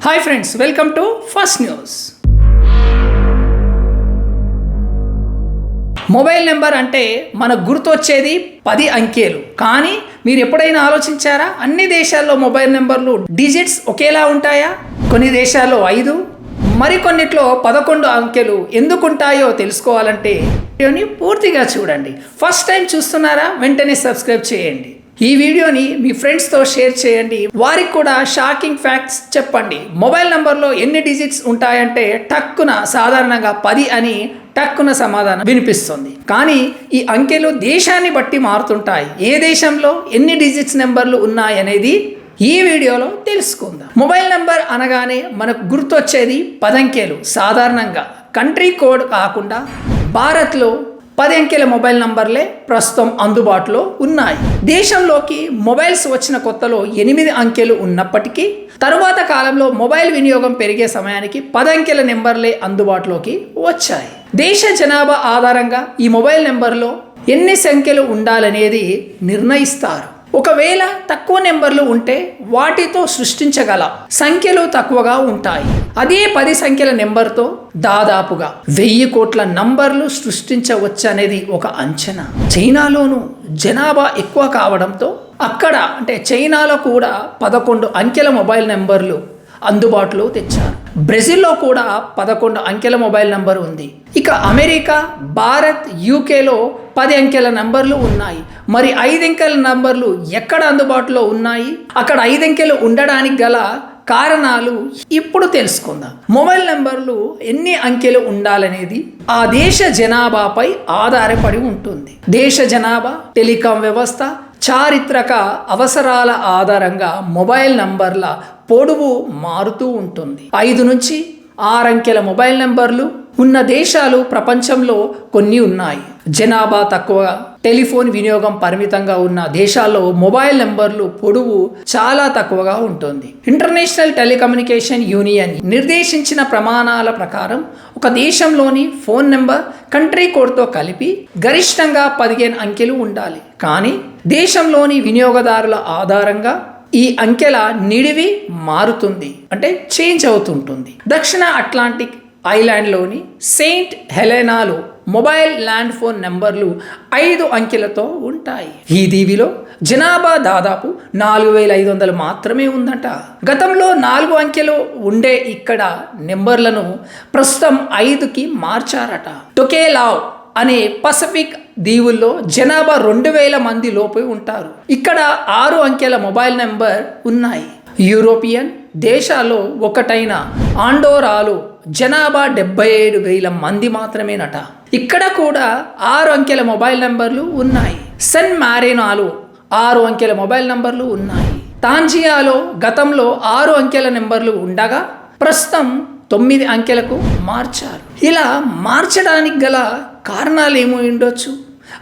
Hi friends, welcome to first news. Mobile number అంటే మనకు గుర్తొచ్చేది 10 అంకెలు. కానీ మీరు ఎప్పుడైనా ఆలోచించారా? అన్ని దేశాల్లో మొబైల్ నెంబర్లు డిజిట్స్ ఒకేలా ఉంటాయా? కొన్ని దేశాల్లో 5, మరికొన్నిట్లో 11 అంకెలు ఎందుకుంటాయో తెలుసుకోవాలంటే వీడియోని పూర్తిగా చూడండి. ఫస్ట్ టైం చూస్తున్నారా? వెంటనే సబ్స్క్రైబ్ చేయండి. ఈ వీడియోని మీ ఫ్రెండ్స్తో షేర్ చేయండి. వారికి కూడా షాకింగ్ ఫ్యాక్ట్స్ చెప్పండి. మొబైల్ నంబర్లో ఎన్ని డిజిట్స్ ఉంటాయంటే టక్కున సాధారణంగా 10 అని టక్కున సమాధానం వినిపిస్తుంది. కానీ ఈ అంకెలు దేశాన్ని బట్టి మారుతుంటాయి. ఏ దేశంలో ఎన్ని డిజిట్స్ నెంబర్లు ఉన్నాయనేది ఈ వీడియోలో తెలుసుకుందాం. మొబైల్ నెంబర్ అనగానే మనకు గుర్తొచ్చేది 10 అంకెలు. సాధారణంగా కంట్రీ కోడ్ కాకుండా భారత్లో 10 అంకెల మొబైల్ నంబర్లే ప్రస్తుతం అందుబాటులో ఉన్నాయి. దేశంలోకి మొబైల్స్ వచ్చిన కొత్తలో 8 అంకెలు ఉన్నప్పటికీ తరువాత కాలంలో మొబైల్ వినియోగం పెరిగే సమయానికి 10 అంకెల నెంబర్లే అందుబాటులోకి వచ్చాయి. దేశ జనాభా ఆధారంగా ఈ మొబైల్ నెంబర్లో ఎన్ని సంఖ్యలు ఉండాలనేది నిర్ణయిస్తారు. ఒకవేళ తక్కువ నెంబర్లు ఉంటే వాటితో సృష్టించగల సంఖ్యలు తక్కువగా ఉంటాయి. అదే 10 సంఖ్యల నెంబర్తో దాదాపుగా 1000 కోట్ల నంబర్లు సృష్టించవచ్చు అనేది ఒక అంచనా. చైనాలోనూ జనాభా ఎక్కువ కావడంతో అక్కడ అంటే చైనాలో కూడా 11 అంకెల మొబైల్ నెంబర్లు అందుబాటులో తెచ్చారు. బ్రెజిల్లో కూడా 11 అంకెల మొబైల్ నంబర్ ఉంది. ఇక అమెరికా, భారత్, యూకేలో 10 అంకెల నంబర్లు ఉన్నాయి. మరి 5 అంకెల నంబర్లు ఎక్కడ అందుబాటులో ఉన్నాయి? అక్కడ 5 అంకెలు ఉండడానికి గల కారణాలు ఇప్పుడు తెలుసుకుందాం. మొబైల్ నంబర్లు ఎన్ని అంకెలు ఉండాలనేది ఆ దేశ జనాభాపై ఆధారపడి ఉంటుంది. దేశ జనాభా, టెలికాం వ్యవస్థ, చారిత్రక అవసరాల ఆధారంగా మొబైల్ నంబర్ల పొడవు మారుతూ ఉంటుంది. 5 నుంచి 6 అంకెల మొబైల్ నెంబర్లు ఉన్న దేశాలు ప్రపంచంలో కొన్ని ఉన్నాయి. జనాభా తక్కువ, టెలిఫోన్ వినియోగం పరిమితంగా ఉన్న దేశాల్లో మొబైల్ నెంబర్లు పొడవు చాలా తక్కువగా ఉంటుంది. ఇంటర్నేషనల్ టెలికమ్యూనికేషన్ యూనియన్ నిర్దేశించిన ప్రమాణాల ప్రకారం ఒక దేశంలోని ఫోన్ నెంబర్ కంట్రీ కోడ్తో కలిపి గరిష్టంగా 15 అంకెలు ఉండాలి. కానీ దేశంలోని వినియోగదారుల ఆధారంగా ఈ అంకెల నిడివి మారుతుంది, అంటే చేంజ్ అవుతుంటుంది. దక్షిణ అట్లాంటిక్ ఐలాండ్లోని సెయింట్ హెలెనాలో మొబైల్ ల్యాండ్ ఫోన్ నెంబర్లు 5 అంకెలతో ఉంటాయి. ఈ దీవిలో జనాభా దాదాపు 4500 మాత్రమే ఉందట. గతంలో 4 అంకెలు ఉండే ఇక్కడ నెంబర్లను ప్రస్తుతం 5కి మార్చారట. టొకేలావ్ అనే పసిఫిక్ దీవుల్లో జనాభా 2000 మంది లోపు ఉంటారు. ఇక్కడ 6 అంకెల మొబైల్ నెంబర్ ఉన్నాయి. యూరోపియన్ దేశాల్లో ఒకటైన ఆండోరాలో జనాభా 77,000 మంది మాత్రమేనట. ఇక్కడ కూడా 6 అంకెల మొబైల్ నెంబర్లు ఉన్నాయి. సెన్ మారినాలో 6 అంకెల మొబైల్ నెంబర్లు ఉన్నాయి. తాంజియాలో గతంలో 6 అంకెల నెంబర్లు ఉండగా ప్రస్తుతం 9 అంకెలకు మార్చారు. ఇలా మార్చడానికి గల కారణాలు ఏమో ఉండొచ్చు.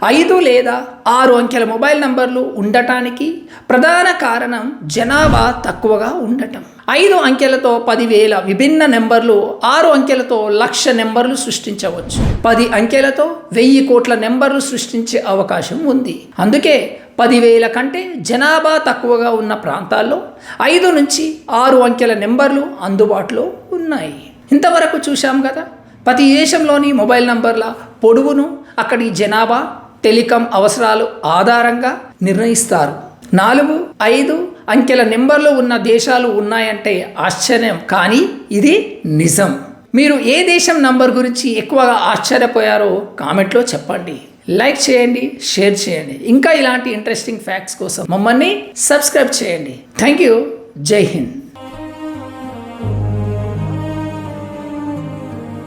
5 లేదా 6 అంకెల మొబైల్ నంబర్లు ఉండటానికి ప్రధాన కారణం జనాభా తక్కువగా ఉండటం. 5 అంకెలతో 10,000 విభిన్న నెంబర్లు, 6 అంకెలతో 1,00,000 నెంబర్లు సృష్టించవచ్చు. 10 అంకెలతో 1000 కోట్ల నెంబర్లు సృష్టించే అవకాశం ఉంది. అందుకే 10,000 కంటే జనాభా తక్కువగా ఉన్న ప్రాంతాల్లో 5 నుంచి 6 అంకెల నెంబర్లు అందుబాటులో ఉన్నాయి. ఇంతవరకు చూశాం కదా, ప్రతి దేశంలోని మొబైల్ నంబర్ల పొడవును అక్కడి జనాభా, టెలికాం అవసరాలు ఆధారంగా నిర్ణయిస్తారు. 4, 5 అంకెల నెంబర్లు ఉన్న దేశాలు ఉన్నాయంటే ఆశ్చర్యం, కానీ ఇది నిజం. మీరు ఏ దేశం నంబర్ గురించి ఎక్కువగా ఆశ్చర్యపోయారో కామెంట్లో చెప్పండి. లైక్ చేయండి, షేర్ చేయండి. ఇంకా ఇలాంటి ఇంట్రెస్టింగ్ ఫ్యాక్ట్స్ కోసం మమ్మల్ని సబ్స్క్రైబ్ చేయండి. Thank you. జై హింద్.